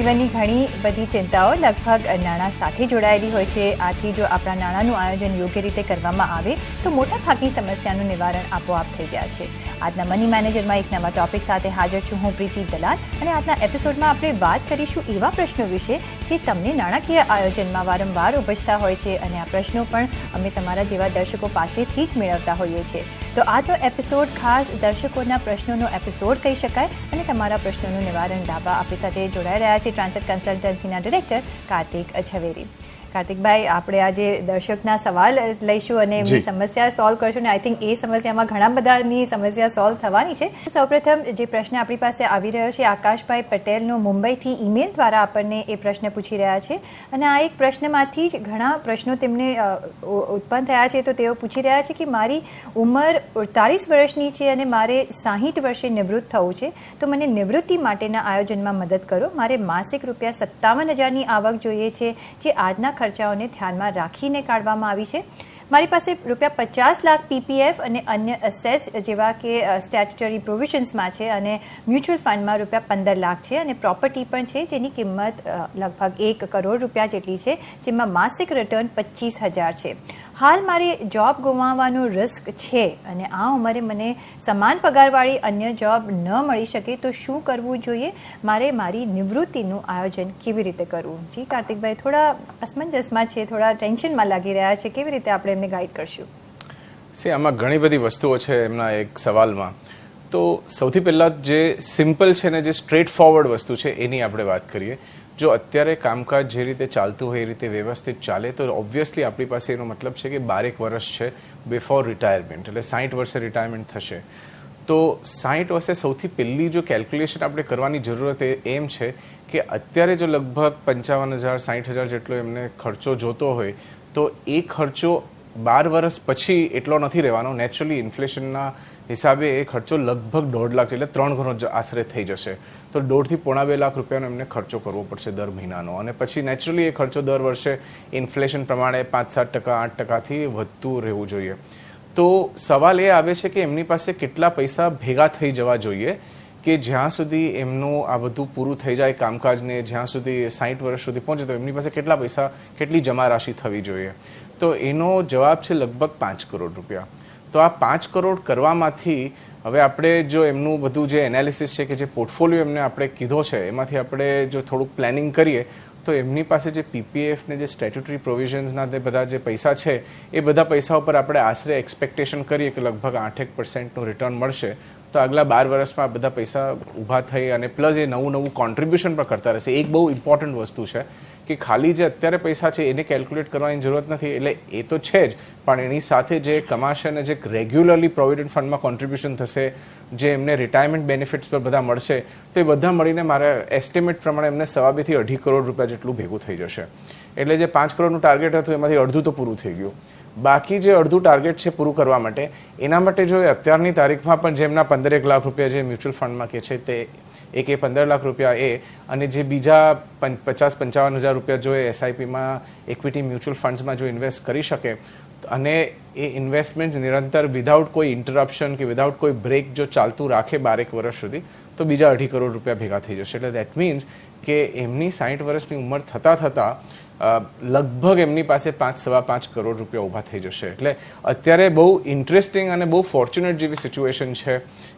જીવનની ઘણી બધી ચિંતાઓ લગભગ નાણાં સાથે જોડાયેલી હોય છે. આથી જો આપણા નાણાંનું આયોજન યોગ્ય રીતે કરવામાં આવે તો મોટા ભાગની સમસ્યાનું નિવારણ આપોઆપ થઈ જાય છે. આજના મની મેનેજરમાં એક નવા ટોપિક સાથે હાજર છું હું પ્રીતિ દલાલ અને આજના એપિસોડમાં આપણે વાત કરીશું એવા પ્રશ્નો વિશે જે તમને નાણાકીય આયોજનમાં વારંવાર ઉપજતા હોય છે અને આ પ્રશ્નો પણ અમે તમારા જેવા દર્શકો પાસેથી જ મેળવતા હોઈએ છીએ. તો આજનો એપિસોડ ખાસ દર્શકોના પ્રશ્નોનો એપિસોડ કહી શકાય અને તમારા પ્રશ્નોનું નિવારણ લાવવા આપણી સાથે જોડાઈ રહ્યા છે ટ્રાન્સેટ કન્સલ્ટન્સીના ડિરેક્ટર કાર્તિક ઝવેરી. કાર્તિકભાઈ, આપણે આજે દર્શકના સવાલ લઈશું અને એમની સમસ્યા સોલ્વ કરશું અને આઈ થિંક એ સમસ્યામાં ઘણા બધાની સમસ્યા સોલ્વ થવાની છે. સૌપ્રથમ જે પ્રશ્ન આપણી પાસે આવી રહ્યો છે આકાશભાઈ પટેલનો મુંબઈથી ઈમેલ દ્વારા આપણને એ પ્રશ્ન પૂછી રહ્યા છે અને આ એક પ્રશ્નમાંથી જ ઘણા પ્રશ્નો તેમને ઉત્પન્ન થયા છે. તો તેઓ પૂછી રહ્યા છે કે મારી ઉંમર 48 વર્ષની છે અને મારે 60 વર્ષે નિવૃત્ત થવું છે, તો મને નિવૃત્તિ માટેના આયોજનમાં મદદ કરો. મારે માસિક ₹57,000ની આવક જોઈએ છે જે આજના ખર્ચાઓને ધ્યાનમાં રાખીને કાઢવામાં આવી છે. મારી પાસે ₹50 લાખ પીપીએફ અને અન્ય એસેટ્સ જેવા કે સ્ટેચ્યુટરી પ્રોવિઝન્સમાં છે અને મ્યુચ્યુઅલ ફંડમાં ₹15 લાખ છે અને પ્રોપર્ટી પણ છે જેની કિંમત લગભગ ₹1 કરોડ જેટલી છે, જેમાં માસિક રિટર્ન 25,000 છે. હાલ મારી જોબ ગુમાવવાનો રિસ્ક છે અને આ ઉંમરે મને સમાન પગારવાળી અન્ય જોબ ન મળી શકે તો શું કરવું જોઈએ? મારે મારી નિવૃત્તિનું આયોજન કેવી રીતે કરવું? જી કાર્તિકભાઈ, થોડા અસમંજસમાં છે, થોડા ટેન્શનમાં લાગી રહ્યા છે, કેવી રીતે આપણે એમને ગાઈડ કરશું? આમાં ઘણી બધી વસ્તુઓ છે એમના એક સવાલમાં. તો સૌથી પહેલાં જે સિમ્પલ છે ને જે સ્ટ્રેટ ફોરવર્ડ વસ્તુ છે એની આપણે વાત કરીએ. જો અત્યારે કામકાજ જે રીતે ચાલતું હોય એ રીતે વ્યવસ્થિત ચાલે તો ઓબ્વિયસલી આપણી પાસે એનો મતલબ છે કે 12 વર્ષ છે બિફોર રિટાયરમેન્ટ, એટલે 60 વર્ષે રિટાયરમેન્ટ થશે. તો 60 વર્ષે સૌથી પહેલી જો કેલ્ક્યુલેશન આપણે કરવાની જરૂરત એમ છે કે અત્યારે જો લગભગ 55,000 60,000 જેટલો એમને ખર્ચો જોતો હોય તો એ ખર્ચો 12 વર્ષ પછી એટલો નથી રહેવાનો. નેચરલી ઇન્ફ્લેશનના હિસાબે એ ખર્ચો લગભગ 1.5 લાખ એટલે 3 ગણો આશરે થઈ જશે. તો 1.5 થી 2.5 લાખ રૂપિયાનો એમને ખર્ચો કરવો પડશે દર મહિનાનો અને પછી નેચરલી એ ખર્ચો દર વર્ષે ઇન્ફ્લેશન પ્રમાણે 5-7% 8%થી વધતું રહેવું જોઈએ. તો સવાલ એ આવે છે કે એમની પાસે કેટલા પૈસા ભેગા થઈ જવા જોઈએ કે જ્યાં સુધી એમનું આ બધું પૂરું થઈ જાય કામકાજને, જ્યાં સુધી 60 વર્ષ સુધી પહોંચે તો એમની પાસે કેટલા પૈસા, કેટલી જમા રાશિ થવી જોઈએ? તો એનો જવાબ છે લગભગ 5 કરોડ રૂપિયા. તો આ 5 કરોડ કરવામાંથી હવે આપણે જો એમનું બધું જે એનાલિસિસ છે કે જે પોર્ટફોલિયો એમને આપણે કીધો છે એમાંથી આપણે જો થોડુંક પ્લાનિંગ કરીએ તો એમની પાસે જે પીપીએફ ને જે સ્ટેચ્યુટરી પ્રોવિઝન્સના જે બધા જે પૈસા છે એ બધા પૈસા ઉપર આપણે આશરે એક્સપેક્ટેશન કરીએ કે લગભગ 8% રિટર્ન મળશે. તો આગલા 12 વર્ષમાં આ બધા પૈસા ઊભા થઈ અને પ્લસ એ નવું કોન્ટ્રીબ્યુશન પણ કરતા રહેશે. એક બહુ ઇમ્પોર્ટન્ટ વસ્તુ છે કે ખાલી જે અત્યારે પૈસા છે એને કેલ્ક્યુલેટ કરવાની જરૂરત નથી, એટલે એ તો છે જ, પણ એની સાથે જે કમાશે અને જે રેગ્યુલરલી પ્રોવિડન્ટ ફંડમાં કોન્ટ્રીબ્યુશન થશે, જે એમને રિટાયરમેન્ટ બેનિફિટ્સ પર બધા મળશે, તો એ બધા મળીને મારા એસ્ટિમેટ પ્રમાણે એમને 2.5 થી 2.5 કરોડ રૂપિયા જેટલું ભેગું થઈ જશે. એટલે જે 5 કરોડનું ટાર્ગેટ હતું એમાંથી અડધું તો પૂરું થઈ ગયું. બાકી જે અડધું ટાર્ગેટ છે પૂરું કરવા માટે એના માટે જો અત્યારની તારીખમાં પણ જેમના 15 લાખ રૂપિયા જે મ્યુચ્યુઅલ ફંડમાં કે છે તે એ 15 લાખ રૂપિયા એ અને જે બીજા 50-55 હજાર રૂપિયા જો એ એસઆઈપીમાં ઇક્વિટી મ્યુચ્યુઅલ ફંડ્સમાં જો ઇન્વેસ્ટ કરી શકે અને એ ઇન્વેસ્ટમેન્ટ નિરંતર વિધાઉટ કોઈ ઇન્ટરપ્શન કે વિધાઉટ કોઈ બ્રેક જો ચાલતું રાખે 12 વર્ષ સુધી તો બીજા 2.5 કરોડ રૂપિયા ભેગા થઈ જશે. એટલે દેટ મીન્સ કે એમની 60 વર્ષની ઉંમર થતાં લગભગ એમની પાસે 5-5.25 કરોડ રૂપિયા ઊભા થઈ જશે. એટલે અત્યારે બહુ ઇન્ટરેસ્ટિંગ અને બહુ ફોર્ચ્યુનેટ જેવી સિચ્યુએશન છે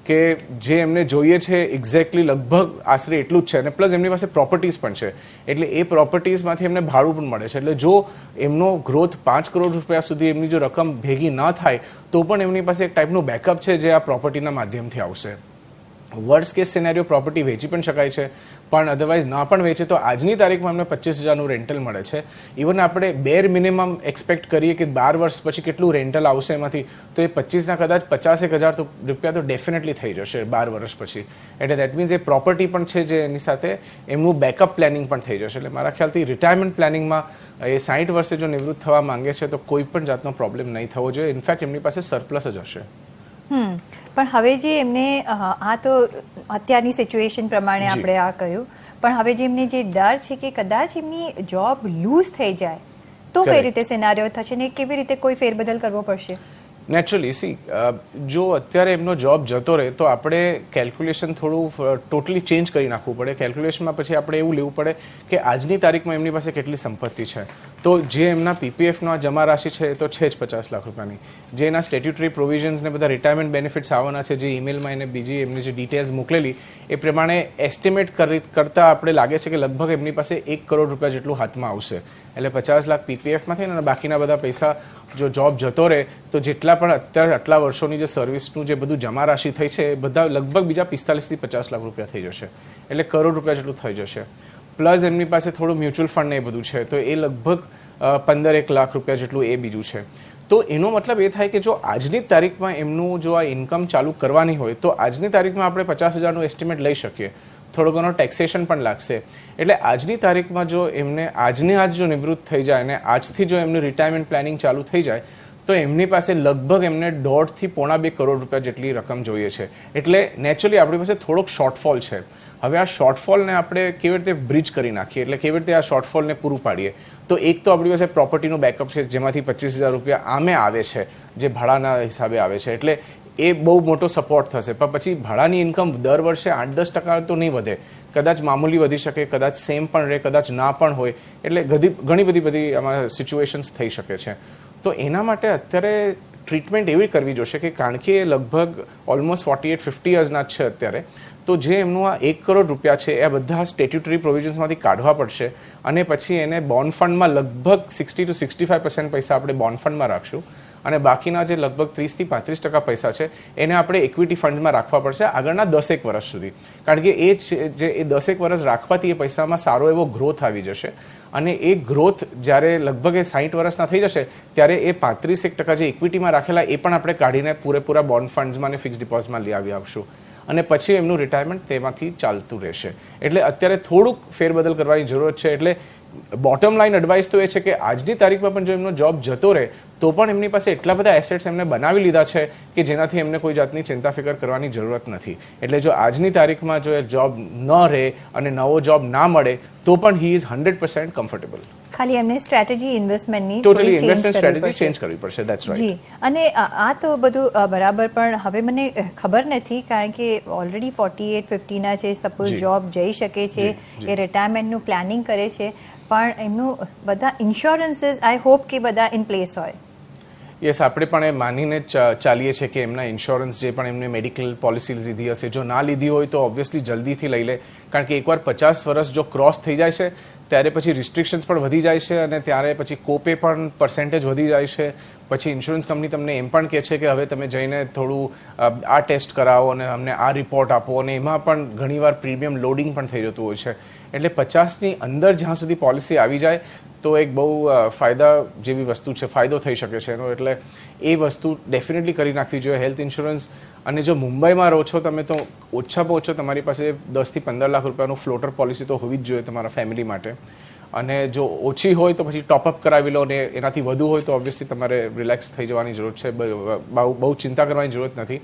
કે જે એમને જોઈએ છે એક્ઝેક્ટલી લગભગ આશરે એટલું જ છે અને પ્લસ એમની પાસે પ્રોપર્ટીઝ પણ છે, એટલે એ પ્રોપર્ટીઝમાંથી એમને ભાડું પણ મળે છે. એટલે જો એમનો ગ્રોથ 5 કરોડ રૂપિયા સુધી એમની જો રકમ ભેગી ન થાય તો પણ એમની પાસે એક ટાઈપનું બેકઅપ છે જે આ પ્રોપર્ટીના માધ્યમથી આવશે. વર્સ્ટ કેસ સિનેરિયો પ્રોપર્ટી વેચી પણ શકાય છે, પણ અધરવાઇઝ ના પણ વેચે તો આજની તારીખમાં અમને 25,000નું રેન્ટલ મળે છે. ઇવન આપણે બેર મિનિમમ એક્સપેક્ટ કરીએ કે 12 વર્ષ પછી કેટલું રેન્ટલ આવશે એમાંથી, તો એ 25ના કદાચ 50,000 રૂપિયા તો ડેફિનેટલી થઈ જશે 12 વર્ષ પછી. એટલે દેટ મીન્સ એ પ્રોપર્ટી પણ છે જે એની સાથે એમનું બેકઅપ પ્લાનિંગ પણ થઈ જશે. એટલે મારા ખ્યાલથી રિટાયરમેન્ટ પ્લાનિંગમાં એ 60 વર્ષે જો નિવૃત્ત થવા માંગે છે તો કોઈ પણ જાતનો પ્રોબ્લેમ નહીં થવો જોઈએ. ઇનફેક્ટ એમની પાસે સરપ્લસ જ હશે. પણ હવે જે એમને આ તો અત્યારની સિચ્યુએશન પ્રમાણે આપણે આ કહ્યું, પણ હવે જે એમને જે ડર છે કે કદાચ એમની જોબ લૂઝ થઈ જાય તો કઈ રીતે સિનારીઓ થશે ને કેવી રીતે કોઈ ફેરબદલ કરવો પડશે? નેચરલી જો અત્યારે એમનો જોબ જતો રહે તો આપણે કેલ્ક્યુલેશન થોડું ટોટલી ચેન્જ કરી નાખવું પડે. કેલ્ક્યુલેશનમાં પછી આપણે એવું લેવું પડે કે આજની તારીખમાં એમની પાસે કેટલી સંપત્તિ છે. તો જે એમના પીપીએફનો જમા રાશિ છે એ તો છે જ 50 લાખ રૂપિયાની. જે એના સ્ટેટ્યુટરી પ્રોવિઝન્સ ને બધા રિટાયરમેન્ટ બેનિફિટ્સ આવવાના છે, જે ઈમેલમાં એને બીજી એમની જે ડિટેલ્સ મોકલેલી એ પ્રમાણે એસ્ટિમેટ કરતાં આપણે લાગે છે કે લગભગ એમની પાસે 1 કરોડ રૂપિયા જેટલું હાથમાં આવશે. એટલે 50 લાખ પીપીએફમાંથી અને બાકીના બધા પૈસા જો જોબ જતો રહે તો જેટલા પણ અત્યારે આટલા વર્ષોની જે સર્વિસનું જે બધું જમા રાશિ થઈ છે એ બધા લગભગ બીજા 45 થી 50 લાખ રૂપિયા થઈ જશે. એટલે કરોડ રૂપિયા જેટલું થઈ જશે. પ્લસ એમની પાસે થોડું મ્યુચ્યુઅલ ફંડ ને એ બધું છે તો એ લગભગ 15-1 લાખ રૂપિયા જેટલું એ બીજું છે. તો એનો મતલબ એ થાય કે જો આજની તારીખમાં એમનું જો આ ઇન્કમ ચાલુ કરવાની હોય તો આજની તારીખમાં આપણે 50,000નું એસ્ટિમેટ લઈ શકીએ. થોડો ઘણો ટેક્સેશન પણ લાગશે. એટલે આજની તારીખમાં જો એમને આજને આજ જો નિવૃત્ત થઈ જાય અને આજથી જો એમનું રિટાયરમેન્ટ પ્લાનિંગ ચાલુ થઈ જાય તો એમની પાસે લગભગ એમને 1.5 થી 1.25 કરોડ રૂપિયા જેટલી રકમ જોઈએ છે. એટલે નેચરલી આપણી પાસે થોડોક શોર્ટફોલ છે. હવે આ શોર્ટફોલને આપણે કેવી રીતે બ્રિજ કરી નાખીએ, એટલે કેવી રીતે આ શોર્ટફોલને પૂરું પાડીએ. તો એક તો આપણી પાસે પ્રોપર્ટીનો બેકઅપ છે જેમાંથી 25,000 રૂપિયા આમે આવે છે, જે ભાડાના હિસાબે આવે છે. એટલે એ બહુ મોટો સપોર્ટ થશે. પણ પછી ભાડાની ઇન્કમ દર વર્ષે 8-10% તો નહીં વધે. કદાચ મામૂલી વધી શકે, કદાચ સેમ પણ રહે, કદાચ ના પણ હોય. એટલે ઘણી બધી આમાં સિચ્યુએશન્સ થઈ શકે છે. તો એના માટે અત્યારે ટ્રીટમેન્ટ એવી કરવી જોશે કે કારણ કે એ લગભગ ઓલમોસ્ટ 48-50 યર્સના છે અત્યારે, તો જે એમનું આ 1 કરોડ રૂપિયા છે એ બધા સ્ટેટ્યુટરી પ્રોવિઝન્સમાંથી કાઢવા પડશે અને પછી એને બોન્ડ ફંડમાં લગભગ 60 to 65% પૈસા આપણે બોન્ડ ફંડમાં રાખશું અને બાકીના જે લગભગ 30 થી 35% પૈસા છે એને આપણે ઇક્વિટી ફંડમાં રાખવા પડશે આગળના 10 વર્ષ સુધી. કારણ કે એ 10 વર્ષ રાખવાથી એ પૈસામાં સારો એવો ગ્રોથ આવી જશે અને એ ગ્રોથ જ્યારે લગભગ એ 60 વર્ષના થઈ જશે ત્યારે એ 35% જે ઇક્વિટીમાં રાખેલા એ પણ આપણે કાઢીને પૂરેપૂરા બોન્ડ ફંડ્સમાં અને ફિક્સ ડિપોઝિટમાં લઈ આવી આવશું અને પછી એમનું રિટાયરમેન્ટ તેમાંથી ચાલતું રહેશે. એટલે અત્યારે થોડુંક ફેરબદલ કરવાની જરૂર છે. એટલે બોટમ લાઈન એડવાઇસ તો એ છે કે આજની તારીખમાં પણ જો એમનો જોબ જતો રહે તો પણ એમની પાસે એટલા બધા એસેટ્સ એમને બનાવી લીધા છે કે જેનાથી એમને કોઈ જાતની ચિંતા ફિકર કરવાની જરૂરત નથી. એટલે જો આજની તારીખમાં જો એ જોબ ન રહે અને નવો જોબ ના મળે તો પણ હી ઇઝ 100% કમ્ફર્ટેબલ. ખાલી એમને સ્ટ્રેટેજી ઇન્વેસ્ટમેન્ટની ટોટલી ઇન્વેસ્ટમેન્ટ સ્ટ્રેટેજી ચેન્જ કરવી પડશે. That's right. જી. અને આ તો બધું બરાબર, પણ હવે મને ખબર નથી કારણ કે ઓલરેડી 48-50 ના છે, સપોઝ જોબ જઈ શકે છે, એ રિટાયરમેન્ટનું પ્લાનિંગ કરે છે, પણ એમનું બધા ઇન્સ્યોરન્સીસ આઈ હોપ કે બધા ઇન પ્લેસ હોય. યસ, આપણે પણ એ માનીને ચાલીએ છીએ કે એમના ઇન્સ્યોરન્સ જે પણ એમને મેડિકલ પોલિસી લીધી હશે, જો ના લીધી હોય તો ઓબ્વિયસલી જલ્દીથી લઈ લે. કારણ કે એકવાર 50 વર્ષ જો ક્રોસ થઈ જાય છે ત્યારે પછી રિસ્ટ્રિક્શન્સ પણ વધી જાય છે અને ત્યારે પછી કોપે પણ પર્સન્ટેજ વધી જાય છે. પછી ઇન્સ્યોરન્સ કંપની તમને એમ પણ કહે છે કે હવે તમે જઈને થોડું આ ટેસ્ટ કરાવો અને અમને આ રિપોર્ટ આપો અને એમાં પણ ઘણીવાર પ્રીમિયમ લોડિંગ પણ થઈ જતું હોય છે. એટલે 50ની અંદર જ્યાં સુધી પોલિસી આવી જાય તો એક બહુ ફાયદા જેવી વસ્તુ છે, ફાયદો થઈ શકે છે એનો. એટલે એ વસ્તુ ડેફિનેટલી કરી નાખવી જોઈએ. હેલ્થ ઇન્સ્યોરન્સ, અને જો મુંબઈમાં રહો છો તમે તો ઓછામાં ઓછો તમારી પાસે 10 થી 15 લાખ રૂપિયાનું ફ્લોટર પોલિસી તો હોવી જ જોઈએ તમારા ફેમિલી માટે. અને જો ઓછી હોય તો પછી ટોપઅપ કરાવી લો અને એનાથી વધુ હોય તો ઓબ્વિયસલી તમારે રિલેક્સ થઈ જવાની જરૂર છે. બહુ ચિંતા કરવાની જરૂરત નથી.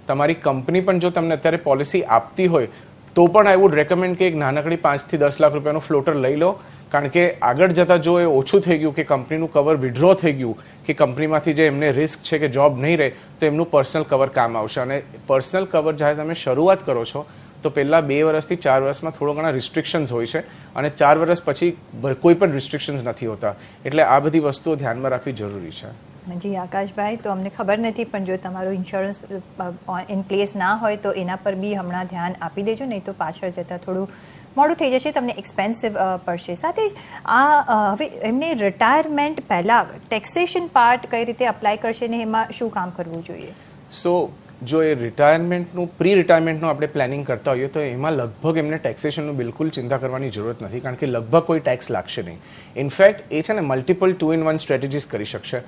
તમારી કંપની પણ જો તમને અત્યારે પોલિસી આપતી હોય તો પણ આઈ વુડ રેકમેન્ડ કે એક નાનકડી 5 થી 10 લાખ રૂપિયાનું ફ્લોટર લઈ લો. કારણ કે આગળ જતાં જો એ ઓછું થઈ ગયું કે કંપનીનું કવર વિડ્રો થઈ ગયું કે કંપનીમાંથી જે એમને રિસ્ક છે કે જોબ નહીં રહે તો એમનું પર્સનલ કવર કામ આવશે. અને પર્સનલ કવર જ્યારે તમે શરૂઆત કરો છો તો પહેલાં 2 વર્ષથી 4 વર્ષમાં થોડો ઘણા રિસ્ટ્રિક્શન્સ હોય છે અને 4 વર્ષ પછી કોઈ પણ રિસ્ટ્રિક્શન્સ નથી હોતા. એટલે આ બધી વસ્તુઓ ધ્યાનમાં રાખવી જરૂરી છે. જી આકાશભાઈ, તો અમને ખબર નથી પણ જો તમારો ઇન્સ્યોરન્સ ઇન પ્લેસ ના હોય તો એના પર બી હમણાં ધ્યાન આપી દેજો, નહીં તો પાછળ જતાં થોડું મોડું થઈ જશે, તમને એક્સપેન્સિવ પડશે. સાથે જ હવે એમને રિટાયરમેન્ટ પહેલાં ટેક્સેશન પાર્ટ કઈ રીતે અપ્લાય કરશે ને એમાં શું કામ કરવું જોઈએ? જો એ રિટાયરમેન્ટનું પ્રી રિટાયરમેન્ટનું આપણે પ્લાનિંગ કરતા હોઈએ તો એમાં લગભગ એમને ટેક્સેશનનું બિલકુલ ચિંતા કરવાની જરૂરત નથી. કારણ કે લગભગ કોઈ ટેક્સ લાગશે નહીં. ઇનફેક્ટ એ છે ને મલ્ટિપલ 2-in-1 સ્ટ્રેટેજીસ કરી શકશે.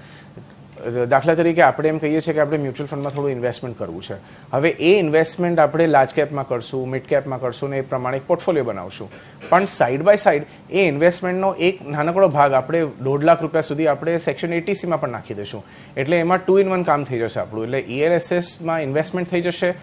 દાખલા તરીકે આપણે એમ કહીએ છીએ કે આપણે મ્યુચ્યુઅલ ફંડમાં થોડું ઇન્વેસ્ટમેન્ટ કરવું છે. હવે એ ઇન્વેસ્ટમેન્ટ આપણે લાર્જ કેપમાં કરશું, મિડ કેપમાં કરશું ને એ પ્રમાણે એક પોર્ટફોલિયો બનાવશું. પણ સાઇડ બાય સાઇડ એ ઇન્વેસ્ટમેન્ટનો એક નાનકડો ભાગ આપણે 1.5 લાખ રૂપિયા સુધી આપણે સેક્શન 80Cમાં પણ નાખી દઈશું. એટલે એમાં 2-in-1 કામ થઈ જશે આપણું. એટલે ELSSમાં ઇન્વેસ્ટમેન્ટ થઈ જશે,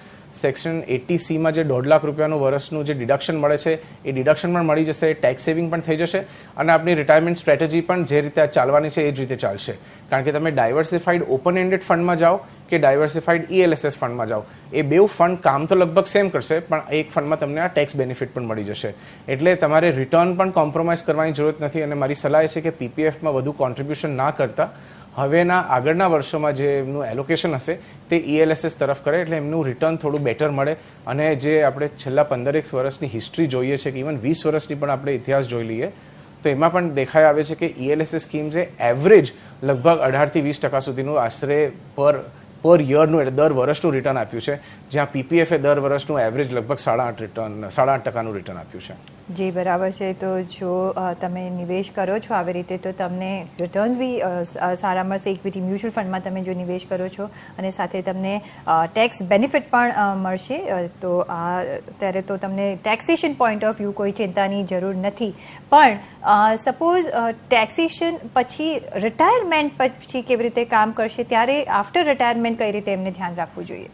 સેક્શન 80C માં જે 1.5 લાખ રૂપિયાનું વર્ષનું જે ડિડક્શન મળે છે એ ડિડક્શન પણ મળી જશે, ટેક્સ સેવિંગ પણ થઈ જશે અને આપણી રિટાયરમેન્ટ સ્ટ્રેટેજી પણ જે રીતે ચાલવાની છે એ જ રીતે ચાલશે. કારણ કે તમે ડાયવર્સિફાઈડ ઓપન એન્ડેડ ફંડમાં જાઓ કે ડાયવર્સિફાઈડ ELSS ફંડમાં જાઓ, એ બેઉ ફંડ કામ તો લગભગ સેમ કરશે, પણ એક ફંડમાં તમને આ ટેક્સ બેનિફિટ પણ મળી જશે. એટલે તમારે રિટર્ન પણ કોમ્પ્રોમાઇઝ કરવાની જરૂરત નથી અને મારી સલાહ એ છે કે PPFમાં વધુ કોન્ટ્રીબ્યુશન ના કરતા હવેના આગળના વર્ષોમાં જે એમનું એલોકેશન હશે તે ELSS તરફ કરે, એટલે એમનું રિટર્ન થોડું બેટર મળે. અને જે આપણે છેલ્લા 15 વર્ષની હિસ્ટ્રી જોઈએ છે કે ઇવન 20 વર્ષની પણ આપણે ઇતિહાસ જોઈ લઈએ તો એમાં પણ દેખાઈ આવે છે કે ELSS સ્કીમ્સે એવરેજ લગભગ 18 થી 20% સુધીનું આશરે પર યરનું એટલે દર વર્ષનું રિટર્ન આપ્યું છે, જ્યાં PPFએ દર વર્ષનું એવરેજ લગભગ 8.5% રિટર્ન આપ્યું છે. જી બરાબર છે. તો જો તમે નિવેશ કરો છો આવી રીતે તો તમને રિટર્ન બી સારા મળશે. ઇક્વિટી મ્યુચ્યુઅલ ફંડમાં તમે જો નિવેશ કરો છો અને સાથે તમને ટેક્સ બેનિફિટ પણ મળશે, તો અત્યારે તો તમને ટેક્સેશન પોઈન્ટ ઓફ વ્યૂ કોઈ ચિંતાની જરૂર નથી. પણ સપોઝ ટેક્સેશન પછી રિટાયરમેન્ટ પછી કેવી રીતે કામ કરશે, ત્યારે આફ્ટર રિટાયરમેન્ટ કઈ રીતે એમને ધ્યાન રાખવું જોઈએ?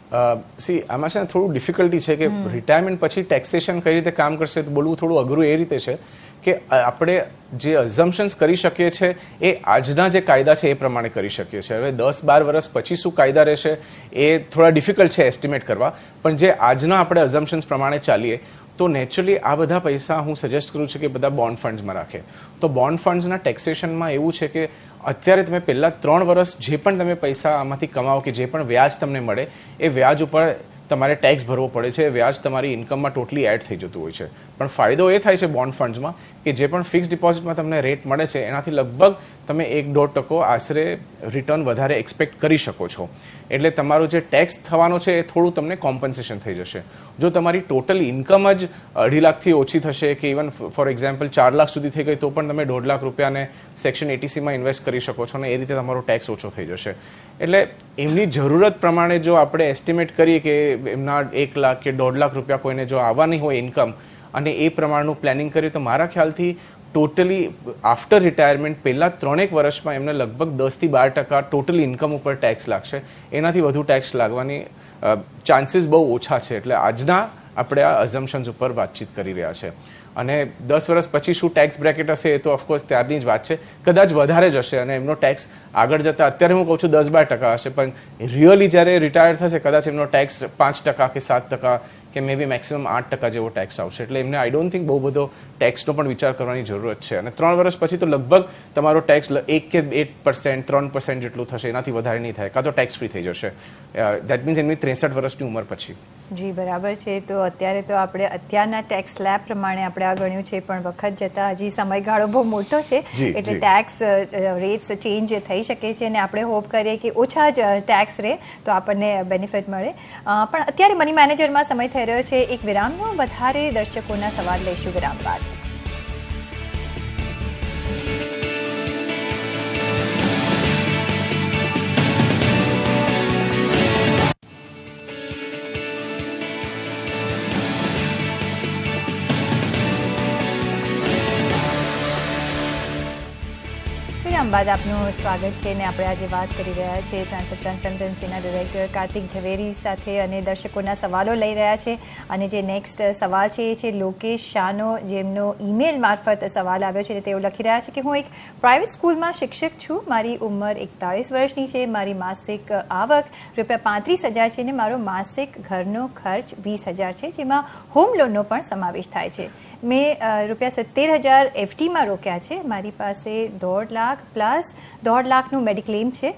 આમાં છે ને થોડું ડિફિકલ્ટી છે કે રિટાયરમેન્ટ પછી ટેક્સેશન કઈ રીતે કામ કરશે તો બોલવું થોડું અઘરું એ રીતે છે કે આપણે જે અઝમ્પશન્સ કરી શકીએ છીએ એ આજના જે કાયદા છે એ પ્રમાણે કરી શકીએ છીએ. હવે 10-12 વર્ષ પછી શું કાયદા રહેશે એ થોડા ડિફિકલ્ટ છે એસ્ટિમેટ કરવા, પણ જે આજના આપણે અઝમ્પશન્સ પ્રમાણે ચાલીએ તો નેચરલી આ બધા પૈસા હું સજેસ્ટ કરું છું કે બધા બોન્ડ ફંડ્સમાં રાખે. તો બોન્ડ ફંડ્સના ટેક્સેશનમાં એવું છે કે અત્યારે તમે પહેલાં 3 વર્ષ જે પણ તમે પૈસા આમાંથી કમાવો કે જે પણ વ્યાજ તમને મળે એ વ્યાજ ઉપર તમારે ટેક્સ ભરવો પડે છે. વ્યાજ તમારી ઇન્કમમાં ટોટલી એડ થઈ જતું હોય છે. પણ ફાયદો એ થાય છે બોન્ડ ફંડ્સમાં કે જે પણ ફિક્સ ડિપોઝિટમાં તમને રેટ મળે છે એનાથી લગભગ તમે 1-1.5% આશરે રિટર્ન વધારે એક્સપેક્ટ કરી શકો છો. એટલે તમારો જે ટેક્સ થવાનો છે એ થોડું તમને કોમ્પન્સેશન થઈ જશે. જો તમારી ટોટલ ઇન્કમ જ 2.5 લાખથી ઓછી થશે કે ઇવન ફોર એક્ઝામ્પલ 4 લાખ સુધી થઈ ગઈ તો પણ તમે 1.5 લાખ રૂપિયાને સેક્શન 80C ઇન્વેસ્ટ કરી શકો છો અને એ રીતે તમારો ટેક્સ ઓછો થઈ જશે. એટલે એમની જરૂરત પ્રમાણે જો આપણે એસ્ટિમેટ કરીએ કે એમના 1 લાખ કે 1.5 લાખ રૂપિયા કોઈને જો આવવાની હોય ઇન્કમ અને એ પ્રમાણનું પ્લાનિંગ કરીએ તો મારા ખ્યાલથી ટોટલી આફ્ટર રિટાયરમેન્ટ પહેલાં 3-1 વર્ષમાં એમને લગભગ 10-12% ટોટલ ઇન્કમ ઉપર ટેક્સ લાગશે. એનાથી વધુ ટેક્સ લાગવાની ચાન્સીસ બહુ ઓછા છે. એટલે આજના આપણે આ અઝમ્પશન્સ ઉપર વાતચીત કરી રહ્યા છે. અને 10 વર્ષ પછી શું ટેક્સ બ્રેકેટ હશે એ તો ઓફકોર્સ ત્યારની જ વાત છે. કદાચ વધારે જ હશે અને એમનો ટેક્સ આગળ જતા અત્યારે હું કહું છું 10-12% હશે, પણ રિયલી જ્યારે રિટાયર થશે કદાચ એમનો ટેક્સ 5% કે 7% કે મે બી મેક્સિમમ 8% જેવો ટેક્સ આવશે. એટલે એમને આઈ ડોન્ટ થિંક બહુ બધો ટેક્સનો પણ વિચાર કરવાની જરૂરત છે. અને 3 વર્ષ પછી તો લગભગ તમારો ટેક્સ 1% કે 3% જેટલું થશે, એનાથી વધારે નહીં થાય, કાં તો ટેક્સ ફ્રી થઈ જશે. દેટ મીન્સ એમની 63 વર્ષની ઉંમર પછી. જી બરાબર છે. તો અત્યારે તો આપણે અત્યારના ટેક્સ સ્લેબ પ્રમાણે આપણે આ ગણ્યું છે, પણ વખત જતાં હજી સમયગાળો બહુ મોટો છે એટલે ટેક્સ રેટ્સ ચેન્જ થઈ શકે છે અને આપણે હોપ કરીએ કે ઓછા જ ટેક્સ રહે તો આપણને બેનિફિટ મળે. પણ અત્યારે મની મેનેજરમાં સમય થઈ રહ્યો છે એક વિરામનો. વધારે દર્શકોના સવાલ લઈશું વિરામ બાદ. બાદ આપનું સ્વાગત છે અને આપણે આજે વાત કરી રહ્યા છીએ ટ્રાન્સેક્શન કન્સલ્ટન્સીના ડિરેક્ટર કાર્તિક ઝવેરી સાથે અને દર્શકોના સવાલો લઈ રહ્યા છે. અને જે નેક્સ્ટ સવાલ છે એ છે લોકેશ શાહનો, જેમનો ઈમેલ મારફત સવાલ આવ્યો છે. તેઓ લખી રહ્યા છે કે હું એક પ્રાઇવેટ સ્કૂલમાં શિક્ષક છું. મારી ઉંમર 41 વર્ષની છે. મારી માસિક આવક ₹35,000 છે અને મારો માસિક ઘરનો ખર્ચ 20,000 છે, જેમાં હોમ લોનનો પણ સમાવેશ થાય છે. મેં ₹70,000 FDમાં રોક્યા છે. મારી પાસે 1.5 લાખ પ્લસ 1.5 લાખનું મેડિક્લેમ છે.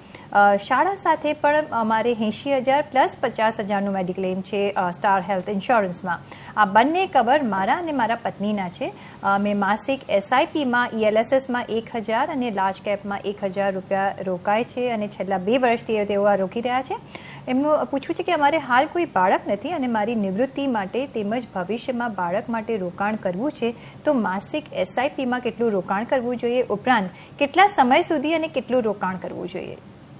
શાળા સાથે પણ અમારે 80,000 પ્લસ 50,000નું મેડિક્લેમ છે સ્ટાર હેલ્થ ઇન્સ્યોરન્સમાં. આ બંને કવર મારા અને મારા પત્નીના છે. મેં માસિક SIPમાં ELSSમાં 1,000 અને લાર્જ કેપમાં 1,000 રૂપિયા રોકાય છે અને છેલ્લા 2 વર્ષથી તેઓ આ રોકી રહ્યા છે. એમનું પૂછવું છે કે અમારે હાલ કોઈ બાળક નથી અને મારી નિવૃત્તિ માટે તેમજ ભવિષ્યમાં બાળક માટે રોકાણ કરવું છે, તો માસિક SIPમાં કેટલું રોકાણ કરવું જોઈએ, ઉપરાંત કેટલા સમય સુધી અને કેટલું રોકાણ કરવું જોઈએ?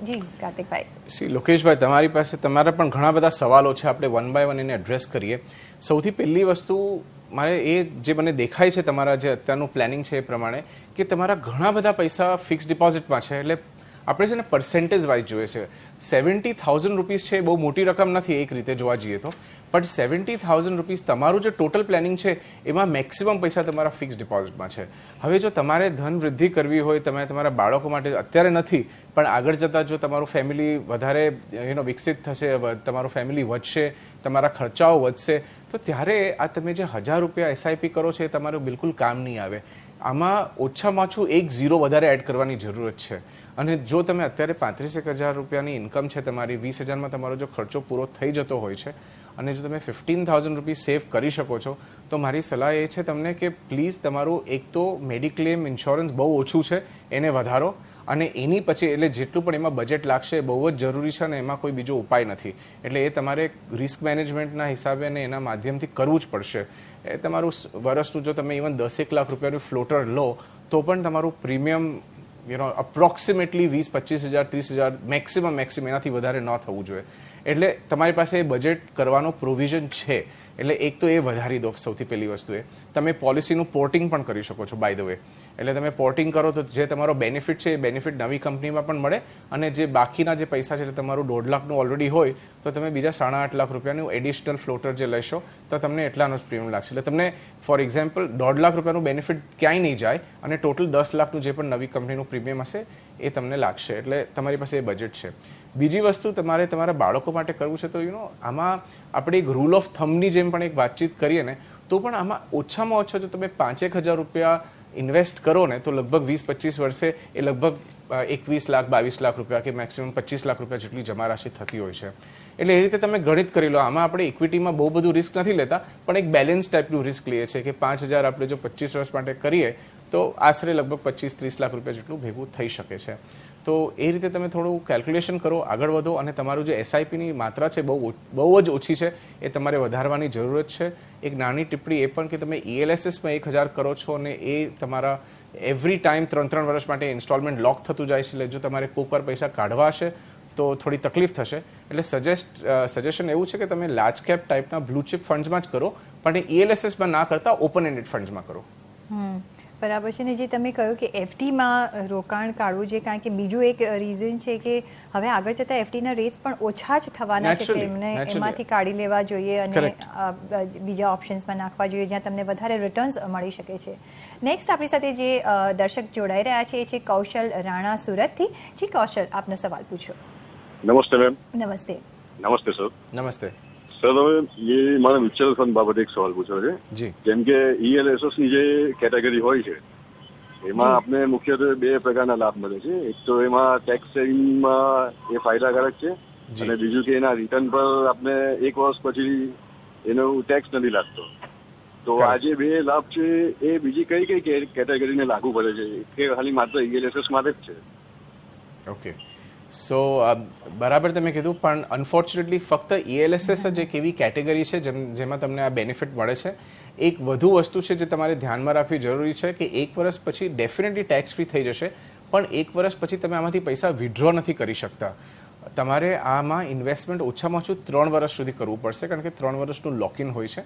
જી કાર્તિકભાઈ. લોકેશભાઈ, તમારી પાસે તમારા પણ ઘણા બધા સવાલો છે. આપણે 1 by 1 એને એડ્રેસ કરીએ. સૌથી પહેલી વસ્તુ મારે એ જે મને દેખાય છે તમારા જે અત્યારનું પ્લાનિંગ છે એ પ્રમાણે કે તમારા ઘણા બધા પૈસા ફિક્સ ડિપોઝિટમાં છે. એટલે આપણે છે ને પર્સન્ટેજ વાઇઝ જોઈએ છે. 70,000 રૂપીસ છે બહુ મોટી રકમ નથી એક રીતે જોવા જઈએ તો, પણ 70,000 રૂપીસ તમારું જે ટોટલ પ્લાનિંગ છે એમાં મેક્સિમમ પૈસા તમારા ફિક્સ ડિપોઝિટમાં છે. હવે જો તમારે ધન વૃદ્ધિ કરવી હોય, તમે તમારા બાળકો માટે અત્યારે નથી પણ આગળ જતાં જો તમારું ફેમિલી વધારે વિકસિત થશે, તમારું ફેમિલી વધશે, તમારા ખર્ચાઓ વધશે, તો ત્યારે આ તમે જે 1,000 રૂપિયા SIP કરો છો એ તમારું બિલકુલ કામ નહીં આવે. આમાં ઓછામાં ઓછું એક ઝીરો વધારે એડ કરવાની જરૂરત છે. અને જો તમે અત્યારે 35,000 રૂપિયાની ઇન્કમ છે તમારી, 20,000માં તમારો જો ખર્ચો પૂરો થઈ જતો હોય છે અને જો તમે 15,000 રૂપીસ સેવ કરી શકો છો, તો મારી સલાહ એ છે તમને કે પ્લીઝ તમારું એક તો મેડિક્લેમ ઇન્સ્યોરન્સ બહુ ઓછું છે એને વધારો, અને એની પછી એટલે જેટલું પણ એમાં બજેટ લાગશે એ બહુ જ જરૂરી છે અને એમાં કોઈ બીજો ઉપાય નથી. એટલે એ તમારે રિસ્ક મેનેજમેન્ટના હિસાબે અને એના માધ્યમથી કરવું જ પડશે. એ તમારું વર્ષનું જો તમે ઇવન 10 લાખ રૂપિયાનું ફ્લોટર લો તો પણ તમારું પ્રીમિયમ અપ્રોક્સિમેટલી 20-25,000 30,000 મેક્સિમમ એનાથી વધારે ન થવું જોઈએ. એટલે તમારી પાસે એ બજેટ કરવાનો પ્રોવિઝન છે. એટલે એક તો એ વધારી દો. સૌથી પહેલી વસ્તુ એ તમે પોલિસીનું પોર્ટિંગ પણ કરી શકો છો બાય ધ વે. એટલે તમે પોર્ટિંગ કરો તો જે તમારો બેનિફિટ છે એ બેનિફિટ નવી કંપનીમાં પણ મળે, અને જે બાકીના જે પૈસા છે એટલે તમારું 1.5 લાખનું ઓલરેડી હોય તો તમે બીજા 8.5 લાખ રૂપિયાનું એડિશનલ ફ્લોટર જે લેશો તો તમને એટલાનો જ પ્રીમિયમ લાગશે. એટલે તમને ફોર એક્ઝામ્પલ 1.5 લાખ રૂપિયાનું બેનિફિટ ક્યાંય નહીં જાય અને ટોટલ 10 લાખનું જે પણ નવી કંપનીનું પ્રીમિયમ હશે એ તમને લાગશે. એટલે તમારી પાસે એ બજેટ છે. બીજી વસ્તુ તમારે તમારા બાળકો માટે કરવું છે તો આમાં આપણે એક રૂલ ઓફ થંબની જેમ પણ એક વાતચીત કરીએ ને તો પણ આમાં ઓછામાં ઓછા જો તમે 5,000 રૂપિયા ઇન્વેસ્ટ કરો ને તો લગભગ 20-25 વર્ષે એ લગભગ 21 લાખ 22 લાખ રૂપિયા કે મેક્સિમમ 25 લાખ રૂપિયા જેટલી જમા રાશિ થતી હોય છે. એટલે એ રીતે તમે ગણિત કરી લો. આમાં આપણે ઇક્વિટીમાં બહુ બધું રિસ્ક નથી લેતા, પણ એક બેલેન્સ ટાઈપનું રિસ્ક લઈએ છીએ કે 5,000 આપણે જો 25 વર્ષ માટે કરીએ તો આશરે લગભગ 25-30 લાખ રૂપિયા જેટલું ભેગું થઈ શકે છે. તો એ રીતે તમે થોડું કેલ્ક્યુલેશન કરો, આગળ વધો, અને તમારું જે SIPની માત્રા છે બહુ જ ઓછી છે એ તમારે વધારવાની જરૂરત છે. એક નાની ટિપ્પણી એ પણ કે તમે ELSSમાં 1,000 કરો છો અને એ તમારા એવરી ટાઈમ 3 વર્ષ માટે ઇન્સ્ટોલમેન્ટ લોક થતું જાય છે. એટલે જો તમારે કોઈક વાર પૈસા કાઢવા હશે તો થોડી તકલીફ થશે. એટલે સજેશન એવું છે કે તમે લાર્જ કેપ ટાઈપના બ્લુ ચિપ ફંડ્સમાં જ કરો, પણ ELSSમાં ના કરતા ઓપન એન્ડેડ ફંડ્સમાં કરો. બરાબર છે. ને જે તમે કહ્યું કે FDમાં રોકાણ કાઢવું છે, કારણ કે બીજું એક રીઝન છે કે હવે આગળ જતાં FDના રેટ પણ ઓછા જ થવાના છે, એમને એમાંથી કાઢી લેવા જોઈએ અને બીજા ઓપ્શન્સમાં નાખવા જોઈએ જ્યાં તમને વધારે રિટર્ન્સ મળી શકે છે. નેક્સ્ટ આપણી સાથે જે દર્શક જોડાઈ રહ્યા છે એ છે કૌશલ રાણા સુરતથી. જી કૌશલ, આપનો સવાલ પૂછો. નમસ્તે મેમ. નમસ્તે. નમસ્તે સર. નમસ્તે સર, હવે એ મારે મ્યુચ્યુઅલ ફંડ બાબતે એક સવાલ પૂછ્યો છે. જી. જેમ કે ELSSની જે કેટેગરી હોય છે એમાં આપણે મુખ્યત્વે 2 પ્રકારના લાભ મળે છે. એક તો એમાં ટેક્સ સેવિંગમાં એ ફાયદાકારક છે, અને બીજું કે એના રિટર્ન પર આપણે 1 વર્ષ પછી એનો ટેક્સ નથી લાગતો. તો આ જે 2 લાભ છે એ બીજી કઈ કઈ કેટેગરીને લાગુ પડે છે કે ખાલી માત્ર ELSS માટે જ છે? ઓકે, સો બરાબર તમે કીધું, પણ અનફોર્ચ્યુનેટલી ફક્ત ELSS જ એક એવી કેટેગરી છે જેમાં તમને આ બેનિફિટ મળે છે. એક વધુ વસ્તુ છે જે તમારે ધ્યાનમાં રાખવી જરૂરી છે કે 1 વર્ષ પછી ડેફિનેટલી ટેક્સ ફ્રી થઈ જશે, પણ 1 વર્ષ પછી તમે આમાંથી પૈસા વિથડ્રો નથી કરી શકતા. તમારે આમાં ઇન્વેસ્ટમેન્ટ ઓછામાં ઓછું 3 વર્ષ સુધી કરવું પડશે, કારણ કે 3 વર્ષનું લોકઇન હોય છે.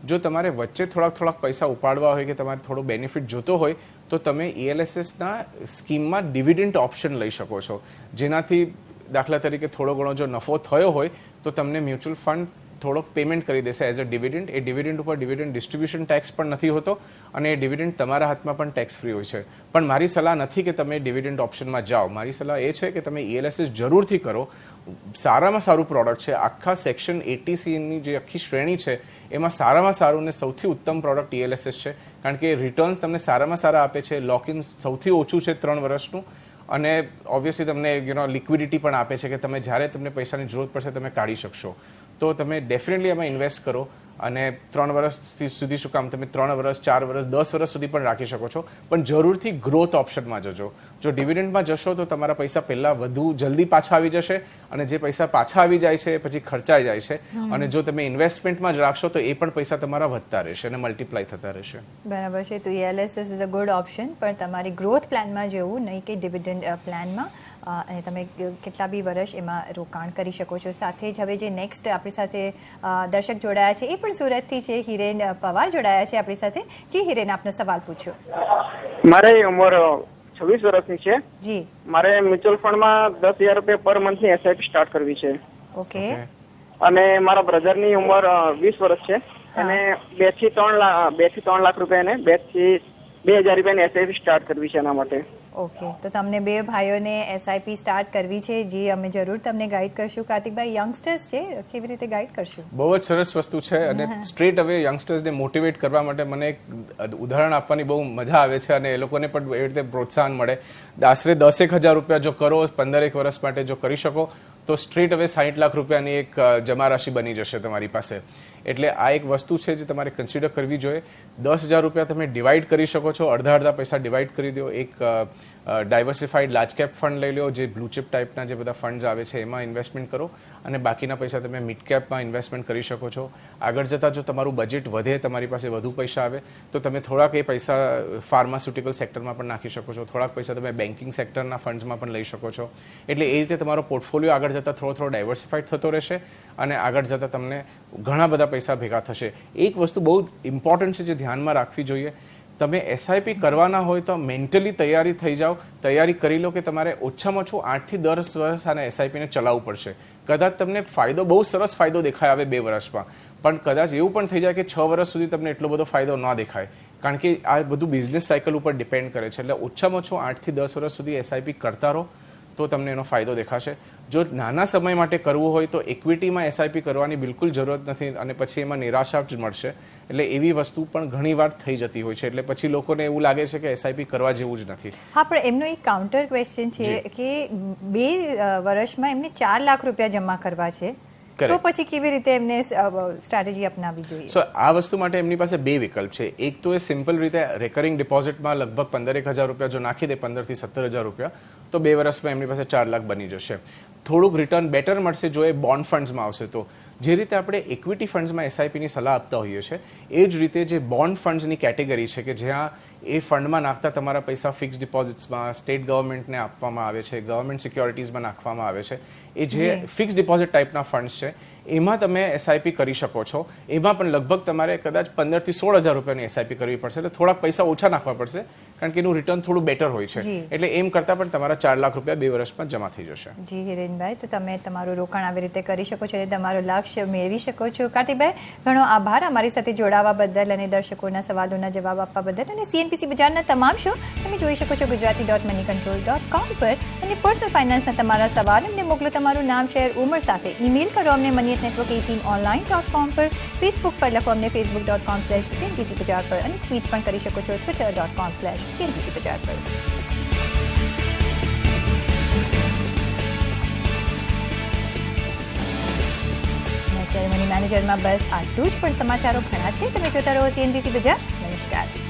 જો તમારે વચ્ચે થોડાક પૈસા ઉપાડવા હોય કે તમારે થોડો બેનિફિટ જોતો હોય તો તમે ELSSના સ્કીમમાં ડિવિડન્ડ ઓપ્શન લઈ શકો છો, જેનાથી દાખલા તરીકે થોડો ઘણો જો નફો થયો હોય તો તમને મ્યુચ્યુઅલ ફંડ થોડોક પેમેન્ટ કરી દેશે as a dividend. A dividend ઉપર ડિવિડન્ડ ડિસ્ટ્રીબ્યુશન ટેક્સ પણ નથી હોતો અને એ ડિવિડન્ડ તમારા હાથમાં પણ ટેક્સ ફ્રી હોય છે. પણ મારી સલાહ નથી કે તમે ડિવિડન્ડ ઓપ્શનમાં જાઓ. મારી સલાહ એ છે કે તમે ELSS જરૂરથી કરો. સારામાં સારું પ્રોડક્ટ છે. આખા સેક્શન 80Cની જે આખી શ્રેણી છે એમાં સારામાં સારું ને સૌથી ઉત્તમ પ્રોડક્ટ ELSS છે, કારણ કે રિટર્ન્સ તમને સારામાં સારા આપે છે, લોકઇન સૌથી ઓછું છે 3 વર્ષનું, અને ઓબ્વિયસલી તમને લિક્વિડિટી પણ આપે છે કે તમે જ્યારે તમને પૈસાની જરૂરત પડશે તમે કાઢી શકશો. તો તમે ડેફિનેટલી એમાં ઇન્વેસ્ટ કરો, અને 3 વર્ષ સુધી શું કામ, તમે 3 વર્ષ 4 વર્ષ 10 વર્ષ સુધી પણ રાખી શકો છો, પણ જરૂરથી ગ્રોથ ઓપ્શનમાં જજો. જો ડિવિડન્ડમાં જશો તો તમારા પૈસા પહેલાં વધુ જલ્દી પાછા આવી જશે, અને જે પૈસા પાછા આવી જાય છે પછી ખર્ચાઈ જાય છે, અને જો તમે ઇન્વેસ્ટમેન્ટમાં જ રાખશો તો એ પણ પૈસા તમારા વધતા રહેશે અને મલ્ટીપ્લાય થતા રહેશે. બરાબર છે. તો ELSS is a good option, પણ તમારી ગ્રોથ પ્લાનમાં જવું, નહીં કે ડિવિડન્ડ પ્લાનમાં, અને તમે કેટલા બી વર્ષ એમાં રોકાણ કરી શકો છો. સાથે જ હવે જે નેક્સ્ટ આપણી સાથે દર્શક જોડાયા છે એ પણ સુરતથી છે. હિરેન પવાર જોડાયા છે આપણી સાથે. જી હિરેન, આપનો સવાલ પૂછો. મારી ઉંમર 26 વર્ષની છે. જી. મારે મ્યુચ્યુઅલ ફંડમાં 10,000 રૂપિયા પર મંથની એસઆઈપી સ્ટાર્ટ કરવી છે. ઓકે. અને મારા બ્રધરની ઉંમર 20 વર્ષ છે અને 2 થી 3 લાખ રૂપિયા એને 2 થી 2,000 રૂપિયાની એસઆઈપી સ્ટાર્ટ કરવી છે એના માટે. ઓકે, તો તમને બે ભાઈઓને એસઆઈપી સ્ટાર્ટ કરવી છે. જી, અમે જરૂર તમને ગાઈડ કરશું. કાર્તિકભાઈ, યંગસ્ટર્સ છે, કેવી રીતે ગાઈડ કરશું? બહુ જ સરસ વસ્તુ છે અને સ્ટ્રેટ હવે યંગસ્ટર્સને મોટિવેટ કરવા માટે મને એક ઉદાહરણ આપવાની બહુ મજા આવે છે અને એ લોકોને પણ એવી રીતે પ્રોત્સાહન મળે. આશરે 10,000 રૂપિયા જો કરો 15 વર્ષ માટે જો કરી શકો તો સ્ટ્રેટ હવે 60 લાખ રૂપિયાની એક જમા રાશિ બની જશે તમારી પાસે. એટલે આ એક વસ્તુ છે જે તમારે કન્સિડર કરવી જોઈએ. 10,000 રૂપિયા તમે ડિવાઈડ કરી શકો છો, અડધા પૈસા ડિવાઈડ કરી દો. એક ડાયવર્સિફાઈડ લાર્જ કેપ ફંડ લઈ લો, જે બ્લુ ચિપ ટાઈપના જે બધા ફંડ્સ આવે છે એમાં ઇન્વેસ્ટમેન્ટ કરો અને બાકીના પૈસા તમે મિડ કેપમાં ઇન્વેસ્ટમેન્ટ કરી શકો છો. આગળ જતાં જો તમારું બજેટ વધે, તમારી પાસે વધુ પૈસા આવે તો તમે થોડાક એ પૈસા ફાર્માસ્યુટિકલ સેક્ટરમાં પણ નાખી શકો છો, થોડાક પૈસા તમે બેન્કિંગ સેક્ટરના ફંડ્સમાં પણ લઈ શકો છો. એટલે એ રીતે તમારો પોર્ટફોલિયો આગળ જતાં થોડો ડાયવર્સિફાઈડ થતો રહેશે અને આગળ જતાં તમને ઘણા બધા પૈસા ભેગા થશે. એક વસ્તુ બહુ ઇમ્પોર્ટન્ટ છે જે ધ્યાનમાં રાખવી જોઈએ, તમે એસઆઈપી કરવાના હોય તો મેન્ટલી તૈયારી થઈ જાઓ, તૈયારી કરી લો કે તમારે ઓછામાં ઓછું 8 થી 10 વર્ષ આને એસઆઈપીને ચલાવવું પડશે. કદાચ તમને ફાયદો, બહુ સરસ ફાયદો દેખાય આવે 2 વર્ષમાં, પણ કદાચ એવું પણ થઈ જાય કે 6 વર્ષ સુધી તમને એટલો બધો ફાયદો ન દેખાય, કારણ કે આ બધું બિઝનેસ સાયકલ ઉપર ડિપેન્ડ કરે છે. એટલે ઓછામાં ઓછું 8 થી 10 વર્ષ સુધી એસઆઈપી કરતા રહો તો તમને એનો ફાયદો દેખાશે. જો નાના સમય માટે કરવું હોય તો ઇક્વિટીમાં એસઆઈપી કરવાની બિલકુલ જરૂરત નથી અને પછી એમાં નિરાશા જ મળશે. એટલે એવી વસ્તુ પણ ઘણીવાર થઈ જતી હોય છે. એટલે પછી લોકોને એવું લાગે છે કે એસઆઈપી કરવા જેવું જ નથી. હા, પણ એમનો એક કાઉન્ટર ક્વેશ્ચન છે કે 2 વર્ષમાં એમને 4 લાખ રૂપિયા જમા કરવા છે, તો પછી કેવી રીતે એમને સ્ટ્રેટેજી અપનાવવી જોઈએ? સો આ વસ્તુ માટે એમની પાસે 2 વિકલ્પ છે. એક તો એ સિમ્પલ રીતે રેકરિંગ ડિપોઝિટમાં લગભગ 15,000 રૂપિયા જો નાખી દે, 15,000 થી 17,000 રૂપિયા, તો 2 વર્ષમાં એમની પાસે 4 લાખ બની જશે. થોડુંક રિટર્ન બેટર મળશે જો એ બોન્ડ ફંડ્સમાં આવશે તો. જે રીતે આપણે ઇક્વિટી ફંડ્સમાં એસઆઈપીની સલાહ આપતા હોઈએ છીએ એ જ રીતે જે બોન્ડ ફંડ્સની કેટેગરી છે કે જ્યાં એ ફંડમાં નાખતા તમારા પૈસા ફિક્સ ડિપોઝિટ્સમાં સ્ટેટ ગવર્મેન્ટને આપવામાં આવે છે, ગવર્મેન્ટ સિક્યોરિટીઝમાં નાખવામાં આવે છે, એ જે ફિક્સ ડિપોઝિટ ટાઈપના ફંડ્સ છે એમાં તમે એસઆઈપી કરી શકો છો. એમાં પણ લગભગ તમારે કદાચ 15,000 થી 16,000 રૂપિયાની એસઆઈપી કરવી પડશે. એટલે થોડાક પૈસા ઓછા નાખવા પડશે કારણ કે એનું રિટર્ન થોડું બેટર હોય છે. એટલે એમ કરતાં પણ તમારા 4 લાખ રૂપિયા 2 વર્ષમાં જમા થઈ જશે. જી હિરેનભાઈ, તો તમે તમારું રોકાણ આવી રીતે કરી શકો છો, તમારું લક્ષ્ય મેળવી શકો છો. કાર્તિકભાઈ, ઘણો આભાર અમારી સાથે જોડાવા બદલ અને દર્શકોના સવાલોના જવાબ આપવા બદલ. અને સીએનપીસી બજારના તમામ શો તમે જોઈ શકો છો gujarati.moneycontrol.com પર. અને પર્સનલ ફાઇનાન્સના તમારા સવાલ અમને મોકલો તમારું નામ, શહેર, ઉંમર સાથે. ઈમેલ કરો અમને moneyatnetwork18online.com પર. ફેસબુક પર લખો અમને facebook.com/cnbc બજાર પર અને ટ્વીટ પણ કરી શકો છો twitter.com/cnbc બજાર પર. મની મેનેજરમાં બસ આટલું જ, પણ સમાચારો ઘણા છે. તમે જોતા રહો સીએનબીસી બજાર. નમસ્કાર.